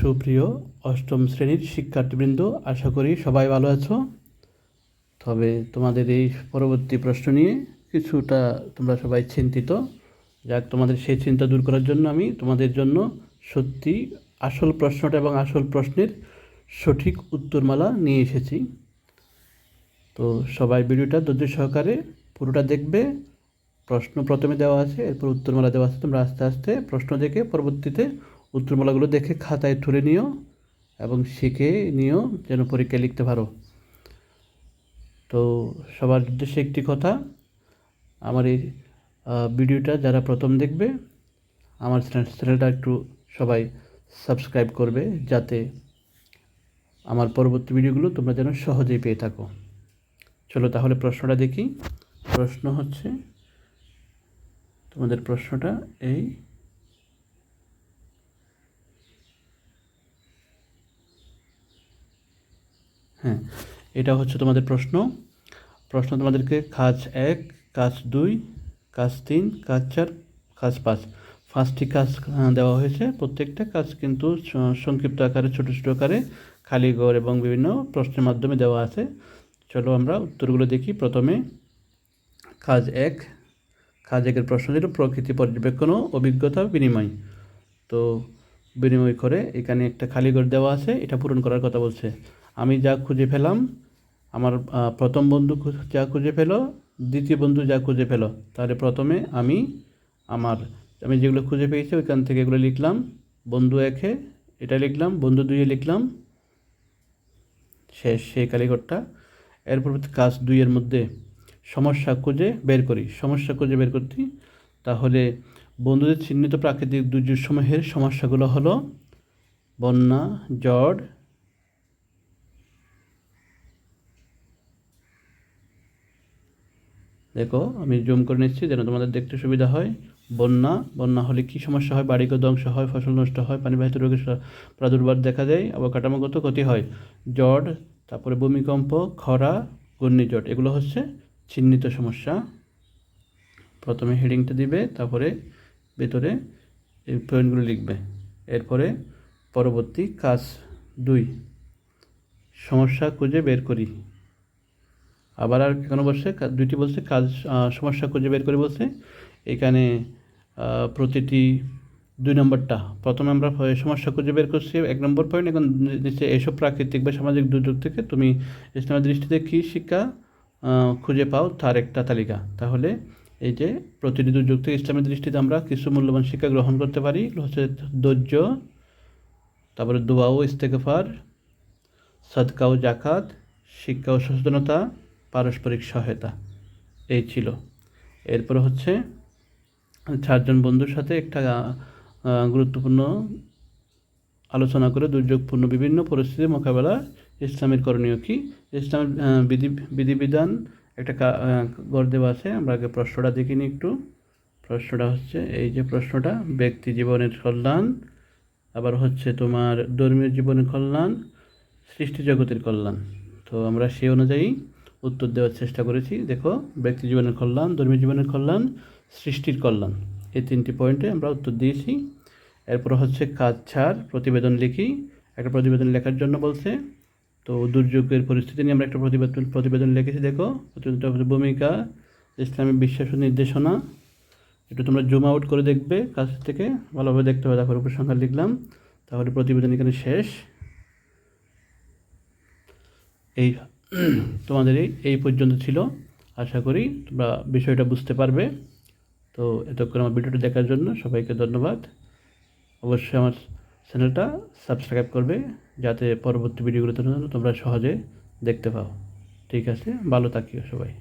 সুপ্রিয় অষ্টম শ্রেণীর শিক্ষার্থীবৃন্দ, আশা করি সবাই ভালো আছো। তবে তোমাদের এই পরবর্তী প্রশ্ন নিয়ে কিছুটা তোমরা সবাই চিন্তিত। যাক, তোমাদের সেই চিন্তা দূর করার জন্য আমি তোমাদের জন্য সত্যি আসল প্রশ্নটা এবং আসল প্রশ্নের সঠিক উত্তরমালা নিয়ে এসেছি। তো সবাই ভিডিওটা ধৈর্য সহকারে পুরোটা দেখবে। প্রশ্ন প্রথমে দেওয়া আছে, এরপর উত্তরমালা দেওয়া আছে। তোমরা আস্তে আস্তে প্রশ্ন দেখে পরবর্তীতে উত্তরমালাগুলো দেখে খাতায় তুলে নিও এবং শিখে নিও, যেন পরীক্ষায় লিখতে পারো। তো সবার উদ্দেশ্যে একটি কথা, আমার এই ভিডিওটা যারা প্রথম দেখবে, আমার চ্যানেলটা একটু সবাই সাবস্ক্রাইব করবে, যাতে আমার পরবর্তী ভিডিওগুলো তোমরা যেন সহজেই পেয়ে থাকো। চলো তাহলে প্রশ্নটা দেখি। প্রশ্ন হচ্ছে, তোমাদের প্রশ্নটা এই, হ্যাঁ, এটা হচ্ছে তোমাদের প্রশ্ন। তোমাদেরকে কাজ 1, কাজ 2, কাজ 3, কাজ 4, কাজ 5, 5টি কাজ দেওয়া হয়েছে। প্রত্যেকটা কাজ কিন্তু সংক্ষিপ্ত আকারে, ছোটো ছোটো আকারে, খালি ঘর এবং বিভিন্ন প্রশ্নের মাধ্যমে দেওয়া আছে। চলো আমরা উত্তরগুলো দেখি। প্রথমে কাজ 1, কাজ 1-এর প্রশ্ন ছিল প্রকৃতি পর্যবেক্ষণ ও অভিজ্ঞতা বিনিময়। তো বিনিময় করে এখানে একটা খালি ঘর দেওয়া আছে, এটা পূরণ করার কথা বলছে। আমি যা খুঁজে পেলাম, আমার প্রথম বন্ধু যা খুঁজে পেলো, দ্বিতীয় বন্ধু যা খুঁজে পেলো। তাহলে প্রথমে আমি যেগুলো খুঁজে পেয়েছি ওইখান থেকে এগুলো লিখলাম। বন্ধু 1-এ এটা লিখলাম, বন্ধু 2-এ লিখলাম, শেষ সেই কালীঘরটা। এরপর কাজ 2-এর মধ্যে সমস্যা খুঁজে বের করি। সমস্যা খুঁজে বের করতে তাহলে বন্ধুদের চিহ্নিত প্রাকৃতিক দুর্যোগ সমূহের সমস্যাগুলো হলো বন্যা, ঝড়, দেখো আমি জুম করে নিচ্ছি যেন তোমাদের দেখতে সুবিধা হয়। বন্যা হলে কী সমস্যা হয়? বাড়িঘর ধ্বংস হয়, ফসল নষ্ট হয়, পানিবাহিত রোগের প্রাদুর্ভাব দেখা দেয়, অবকাঠামোগত ক্ষতি হয়। ঝড়, তারপরে ভূমিকম্প, খরা, ঘূর্ণিঝড়, এগুলো হচ্ছে চিহ্নিত সমস্যা। প্রথমে হেডিংটা দিবে, তারপরে ভেতরে এই পয়েন্টগুলো লিখবে। এরপরে পরবর্তী কাজ 2, সমস্যা খুঁজে বের করি। আবার আর কেন বলছে? 2টি বলছে কাজ, সমস্যা খুঁজে বের করে বলছে। এখানে প্রতিটি 2 নম্বরটা, প্রথমে আমরা সমস্যা খুঁজে বের করছি 1 নম্বর পয়েন্ট। এখন নিচে এসব প্রাকৃতিক বা সামাজিক দুর্যোগ থেকে তুমি ইসলামের দৃষ্টিতে কী শিক্ষা খুঁজে পাও তার একটা তালিকা। তাহলে এই যে প্রতিটি দুর্যোগ থেকে ইসলামের দৃষ্টিতে আমরা কিছু মূল্যবান শিক্ষা গ্রহণ করতে পারি, হচ্ছে ধৈর্য, তারপরে দোয়া ও ইস্তেগফার, সাদকা ও জাকাত, শিক্ষা ও সচেতনতা, পারস্পরিক সহায়তা, এই ছিল। এরপর হচ্ছে 4জন বন্ধুর সাথে একটা গুরুত্বপূর্ণ আলোচনা করে দুর্যোগপূর্ণ বিভিন্ন পরিস্থিতি মোকাবেলা ইসলামের করণীয় কী। ইসলামের বিধিবিধান একটা গড় দেওয়া আছে। আমরা আগে প্রশ্নটা দেখিনি একটু। প্রশ্নটা হচ্ছে এই যে প্রশ্নটা, ব্যক্তি জীবনের কল্যাণ, আবার হচ্ছে তোমার ধর্মীয় জীবনের কল্যাণ, সৃষ্টি জগতের কল্যাণ। তো আমরা সেই অনুযায়ী উত্তর দেওয়ার চেষ্টা করেছি। দেখো, ব্যক্তি জীবনের কল্যাণ, ধর্মীয় জীবনের কল্যাণ, সৃষ্টির কল্যাণ, এই 3টি পয়েন্টে আমরা উত্তর দিয়েছি। এরপর হচ্ছে কাজ 4, প্রতিবেদন লিখি। একটা প্রতিবেদন লেখার জন্য বলছে। তো দুর্যোগের পরিস্থিতি নিয়ে আমরা একটা প্রতিবেদন লিখেছি। দেখো, প্রতিবেদনটা হচ্ছে ভূমিকা, ইসলামী বিশ্বাস ও নির্দেশনা। একটু তোমরা জুম আউট করে দেখবে, কাছ থেকে ভালোভাবে দেখতে হবে। তারপর উপসংহার লিখলাম। তাহলে প্রতিবেদন এখানে শেষ। এই তোমাদের এই পর্যন্ত ছিল। আশা করি তোমরা বিষয়টা বুঝতে পারবে। তো এতক্ষণ আমার ভিডিওটি দেখার জন্য সবাইকে ধন্যবাদ। অবশ্যই আমার চ্যানেলটা সাবস্ক্রাইব করবে, যাতে পরবর্তী ভিডিওগুলো তোমরা সহজে দেখতে পাও। ঠিক আছে, ভালো থাকিও সবাই।